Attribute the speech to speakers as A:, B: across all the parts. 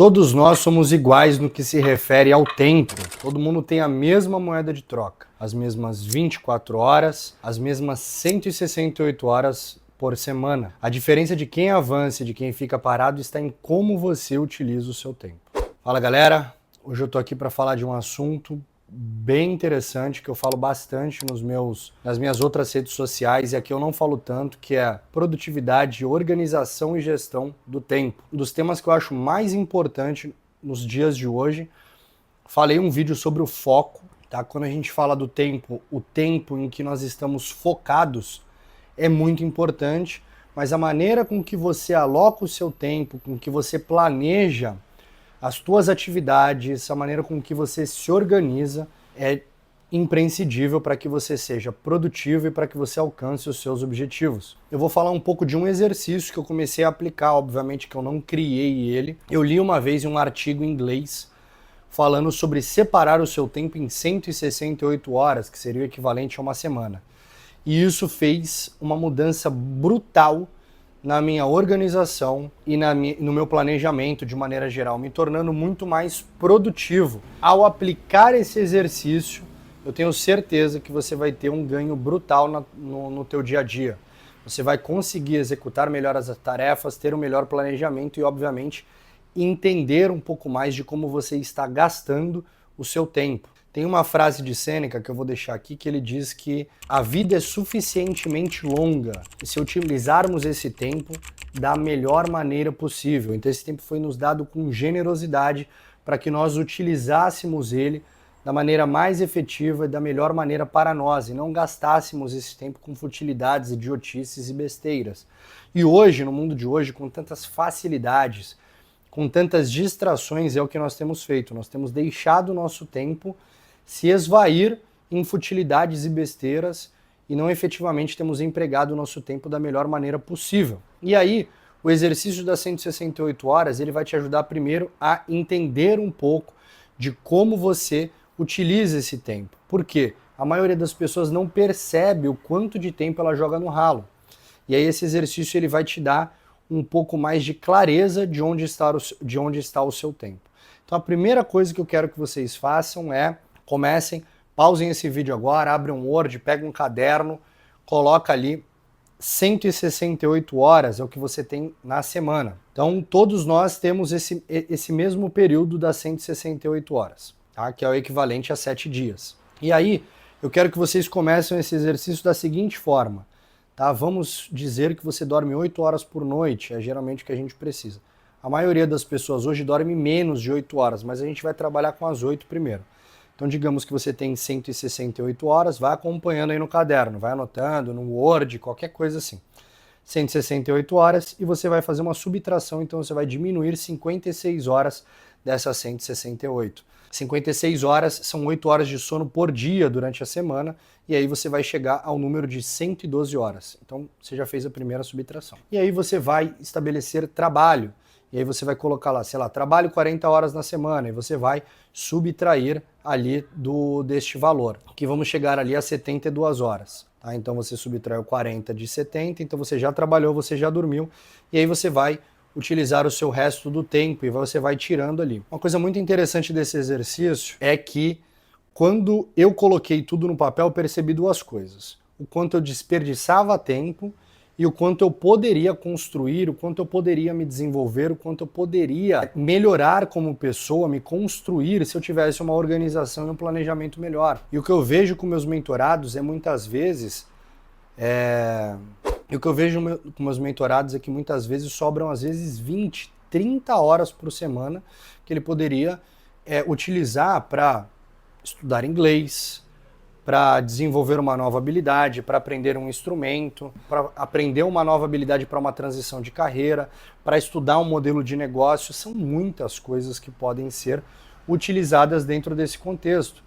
A: Todos nós somos iguais no que se refere ao tempo. Todo mundo tem a mesma moeda de troca, as mesmas 24 horas, as mesmas 168 horas por semana. A diferença de quem avança e de quem fica parado está em como você utiliza o seu tempo. Fala galera, hoje eu tô aqui para falar de um assunto bem interessante que eu falo bastante nas minhas outras redes sociais e aqui eu não falo tanto, que é produtividade, organização e gestão do tempo. Um dos temas que eu acho mais importante nos dias de hoje. Falei um vídeo sobre o foco, tá? Quando a gente fala do tempo, o tempo em que nós estamos focados é muito importante, mas a maneira com que você aloca o seu tempo, com que você planeja as tuas atividades, a maneira com que você se organiza é imprescindível para que você seja produtivo e para que você alcance os seus objetivos. Eu vou falar um pouco de um exercício que eu comecei a aplicar, obviamente que eu não criei ele. Eu li uma vez um artigo em inglês falando sobre separar o seu tempo em 168 horas, que seria o equivalente a uma semana. E isso fez uma mudança brutal na minha organização e no meu planejamento de maneira geral, me tornando muito mais produtivo. Ao aplicar esse exercício, eu tenho certeza que você vai ter um ganho brutal no teu dia a dia. Você vai conseguir executar melhor as tarefas, ter um melhor planejamento e, obviamente, entender um pouco mais de como você está gastando o seu tempo. Tem uma frase de Sêneca que eu vou deixar aqui que ele diz que a vida é suficientemente longa e se utilizarmos esse tempo da melhor maneira possível. Então esse tempo foi nos dado com generosidade para que nós utilizássemos ele da maneira mais efetiva e da melhor maneira para nós e não gastássemos esse tempo com futilidades, idiotices e besteiras. E hoje, no mundo de hoje, com tantas facilidades, com tantas distrações, é o que nós temos feito. Nós temos deixado o nosso tempo se esvair em futilidades e besteiras e não efetivamente temos empregado o nosso tempo da melhor maneira possível. E aí, o exercício das 168 horas, ele vai te ajudar primeiro a entender um pouco de como você utiliza esse tempo. Por quê? A maioria das pessoas não percebe o quanto de tempo ela joga no ralo. E aí esse exercício ele vai te dar um pouco mais de clareza de onde está o seu tempo. Então a primeira coisa que eu quero que vocês façam é comecem, pausem esse vídeo agora, abrem um Word, pega um caderno, coloca ali 168 horas é o que você tem na semana. Então todos nós temos esse mesmo período das 168 horas, tá? Que é o equivalente a 7 dias. E aí eu quero que vocês comecem esse exercício da seguinte forma. Tá? Vamos dizer que você dorme 8 horas por noite, é geralmente o que a gente precisa. A maioria das pessoas hoje dorme menos de 8 horas, mas a gente vai trabalhar com as 8 primeiro. Então digamos que você tem 168 horas, vai acompanhando aí no caderno, vai anotando no Word, qualquer coisa assim. 168 horas e você vai fazer uma subtração, então você vai diminuir 56 horas dessas 168. 56 horas são 8 horas de sono por dia durante a semana, e aí você vai chegar ao número de 112 horas. Então você já fez a primeira subtração. E aí você vai estabelecer trabalho, e aí você vai colocar lá, sei lá, trabalho 40 horas na semana, e você vai subtrair ali deste valor, que vamos chegar ali a 72 horas. Tá? Então você subtraiu 40 de 70, então você já trabalhou, você já dormiu, e aí você vai utilizar o seu resto do tempo e você vai tirando ali. Uma coisa muito interessante desse exercício é que quando eu coloquei tudo no papel, eu percebi duas coisas. O quanto eu desperdiçava tempo e o quanto eu poderia construir, o quanto eu poderia me desenvolver, o quanto eu poderia melhorar como pessoa, me construir se eu tivesse uma organização e um planejamento melhor. E o que eu vejo com meus mentorados é muitas vezes... E o que eu vejo com meus mentorados é que muitas vezes sobram às vezes 20, 30 horas por semana que ele poderia utilizar para estudar inglês, para desenvolver uma nova habilidade, para aprender um instrumento, para aprender uma nova habilidade para uma transição de carreira, para estudar um modelo de negócio. São muitas coisas que podem ser utilizadas dentro desse contexto.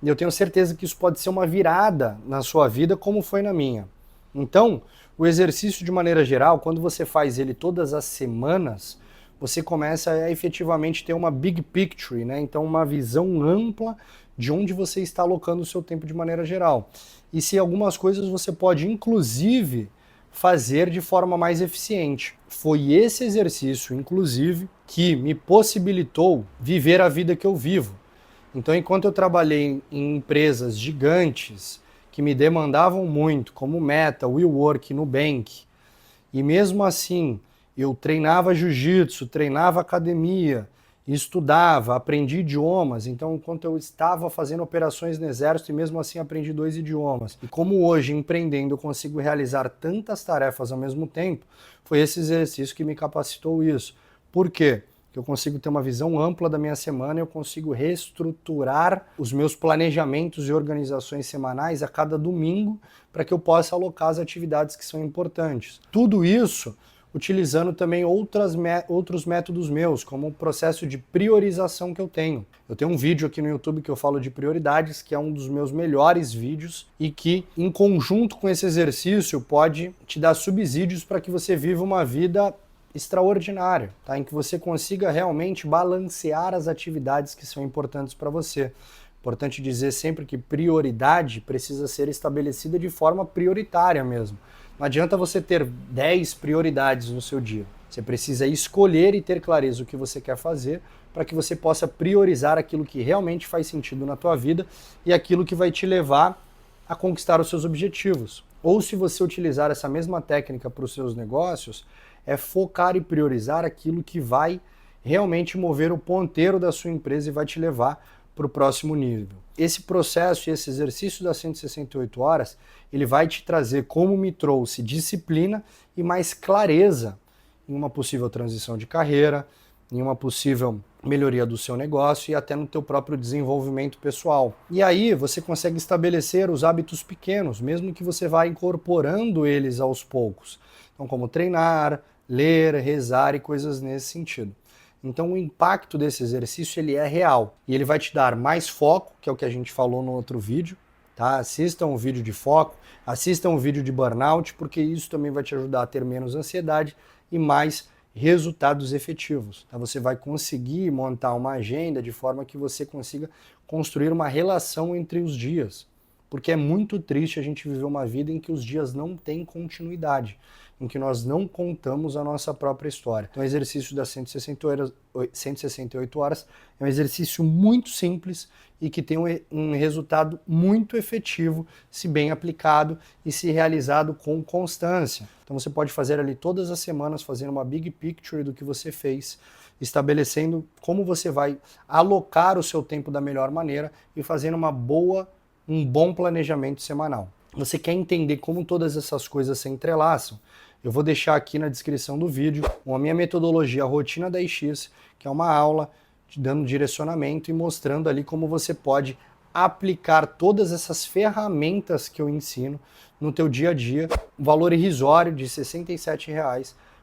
A: E eu tenho certeza que isso pode ser uma virada na sua vida, como foi na minha. Então, o exercício de maneira geral, quando você faz ele todas as semanas, você começa a efetivamente ter uma big picture, né? Então uma visão ampla de onde você está alocando o seu tempo de maneira geral. E se algumas coisas você pode inclusive fazer de forma mais eficiente. Foi esse exercício, inclusive, que me possibilitou viver a vida que eu vivo. Então, enquanto eu trabalhei em empresas gigantes que me demandavam muito, como Meta, WeWork, Nubank, e mesmo assim eu treinava jiu-jitsu, treinava academia, estudava, aprendi idiomas. Então, enquanto eu estava fazendo operações no exército e mesmo assim aprendi 2 idiomas. E como hoje, empreendendo, eu consigo realizar tantas tarefas ao mesmo tempo, foi esse exercício que me capacitou isso. Por quê? Porque eu consigo ter uma visão ampla da minha semana, eu consigo reestruturar os meus planejamentos e organizações semanais a cada domingo para que eu possa alocar as atividades que são importantes. Tudo isso utilizando também outros métodos meus, como o processo de priorização que eu tenho. Eu tenho um vídeo aqui no YouTube que eu falo de prioridades, que é um dos meus melhores vídeos e que, em conjunto com esse exercício, pode te dar subsídios para que você viva uma vida extraordinária, tá? Em que você consiga realmente balancear as atividades que são importantes para você. Importante dizer sempre que prioridade precisa ser estabelecida de forma prioritária mesmo. Não adianta você ter 10 prioridades no seu dia. Você precisa escolher e ter clareza o que você quer fazer para que você possa priorizar aquilo que realmente faz sentido na tua vida e aquilo que vai te levar a conquistar os seus objetivos. Ou se você utilizar essa mesma técnica para os seus negócios, é focar e priorizar aquilo que vai realmente mover o ponteiro da sua empresa e vai te levar para o próximo nível. Esse processo e esse exercício das 168 horas, ele vai te trazer, como me trouxe, disciplina e mais clareza em uma possível transição de carreira, em uma possível melhoria do seu negócio e até no teu próprio desenvolvimento pessoal. E aí você consegue estabelecer os hábitos pequenos, mesmo que você vá incorporando eles aos poucos. Então, como treinar, ler, rezar e coisas nesse sentido. Então o impacto desse exercício ele é real e ele vai te dar mais foco, que é o que a gente falou no outro vídeo, tá? Assistam o vídeo de foco, assistam o vídeo de burnout, porque isso também vai te ajudar a ter menos ansiedade e mais resultados efetivos. Tá? Você vai conseguir montar uma agenda de forma que você consiga construir uma relação entre os dias, porque é muito triste a gente viver uma vida em que os dias não têm continuidade, em que nós não contamos a nossa própria história. Então o exercício das 168 horas é um exercício muito simples e que tem um resultado muito efetivo se bem aplicado e se realizado com constância. Então você pode fazer ali todas as semanas, fazendo uma big picture do que você fez, estabelecendo como você vai alocar o seu tempo da melhor maneira e fazendo um bom planejamento semanal. Você quer entender como todas essas coisas se entrelaçam? Eu vou deixar aqui na descrição do vídeo a minha metodologia, a Rotina 10x, que é uma aula te dando direcionamento e mostrando ali como você pode aplicar todas essas ferramentas que eu ensino no teu dia a dia, um valor irrisório de R$ 67,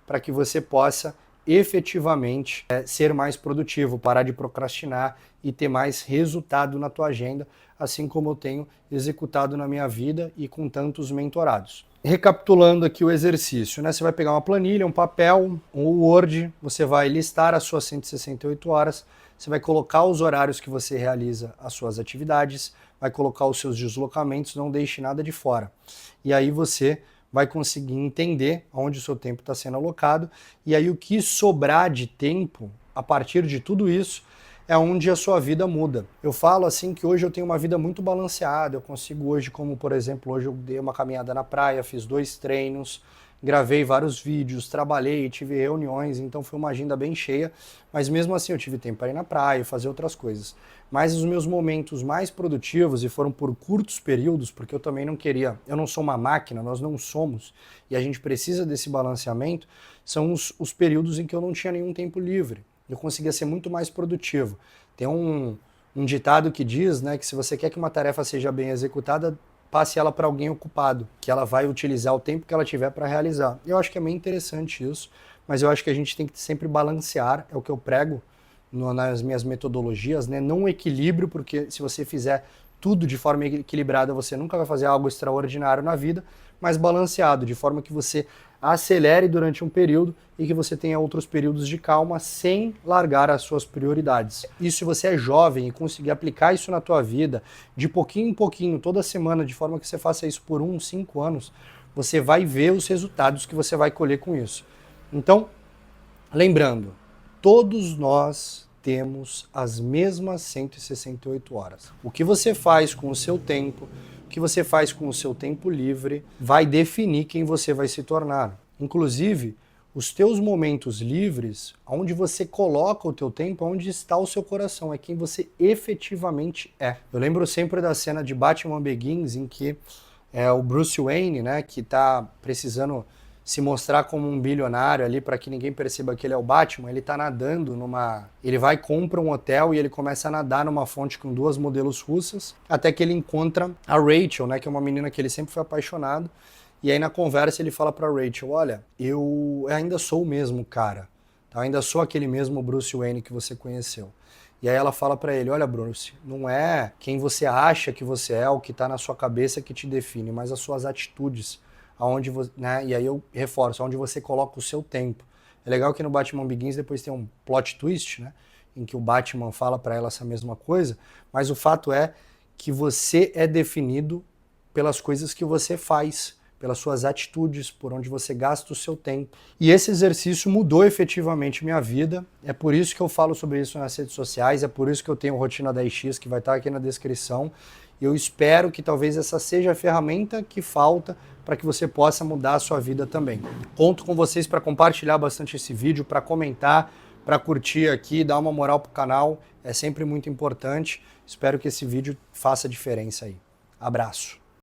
A: para que você possa efetivamente ser mais produtivo, parar de procrastinar e ter mais resultado na tua agenda, assim como eu tenho executado na minha vida e com tantos mentorados. Recapitulando aqui o exercício, né? Você vai pegar uma planilha, um papel, um Word, você vai listar as suas 168 horas, você vai colocar os horários que você realiza as suas atividades, vai colocar os seus deslocamentos, não deixe nada de fora. E aí você vai conseguir entender onde o seu tempo está sendo alocado, e aí o que sobrar de tempo, a partir de tudo isso, é onde a sua vida muda. Eu falo assim que hoje eu tenho uma vida muito balanceada, eu consigo hoje, como por exemplo, hoje eu dei uma caminhada na praia, fiz 2 treinos, gravei vários vídeos, trabalhei, tive reuniões, então foi uma agenda bem cheia, mas mesmo assim eu tive tempo para ir na praia, fazer outras coisas. Mas os meus momentos mais produtivos, e foram por curtos períodos, porque eu também não queria, eu não sou uma máquina, nós não somos, e a gente precisa desse balanceamento, são os períodos em que eu não tinha nenhum tempo livre. Eu conseguia ser muito mais produtivo. Tem um ditado que diz, né, que se você quer que uma tarefa seja bem executada, passe ela para alguém ocupado, que ela vai utilizar o tempo que ela tiver para realizar. Eu acho que é meio interessante isso, mas eu acho que a gente tem que sempre balancear, é o que eu prego nas minhas metodologias, né? Não um equilíbrio, porque se você fizer tudo de forma equilibrada, você nunca vai fazer algo extraordinário na vida, mas balanceado, de forma que você acelere durante um período e que você tenha outros períodos de calma sem largar as suas prioridades. E se você é jovem e conseguir aplicar isso na tua vida, de pouquinho em pouquinho, toda semana, de forma que você faça isso por 5 anos, você vai ver os resultados que você vai colher com isso. Então, lembrando, Todos nós temos as mesmas 168 horas. O que você faz com o seu tempo, o que você faz com o seu tempo livre, vai definir quem você vai se tornar. Inclusive, os teus momentos livres, onde você coloca o teu tempo, onde está o seu coração, é quem você efetivamente é. Eu lembro sempre da cena de Batman Begins, em que o Bruce Wayne, né, que está precisando se mostrar como um bilionário ali para que ninguém perceba que ele é o Batman, ele tá nadando ele vai, compra um hotel e ele começa a nadar numa fonte com 2 modelos russas, até que ele encontra a Rachel, né, que é uma menina que ele sempre foi apaixonado. E aí na conversa ele fala pra Rachel, olha, eu ainda sou o mesmo cara, tá? Eu ainda sou aquele mesmo Bruce Wayne que você conheceu. E aí ela fala pra ele, olha Bruce, não é quem você acha que você é, o que tá na sua cabeça que te define, mas as suas atitudes, aonde você, né? E aí eu reforço, aonde você coloca o seu tempo. É legal que no Batman Begins depois tem um plot twist, né? Em que o Batman fala pra ela essa mesma coisa, mas o fato é que você é definido pelas coisas que você faz, pelas suas atitudes, por onde você gasta o seu tempo. E esse exercício mudou efetivamente minha vida. É por isso que eu falo sobre isso nas redes sociais, é por isso que eu tenho Rotina 10x, que vai estar aqui na descrição. E eu espero que talvez essa seja a ferramenta que falta para que você possa mudar a sua vida também. Conto com vocês para compartilhar bastante esse vídeo, para comentar, para curtir aqui, dar uma moral pro canal. É sempre muito importante. Espero que esse vídeo faça diferença aí. Abraço.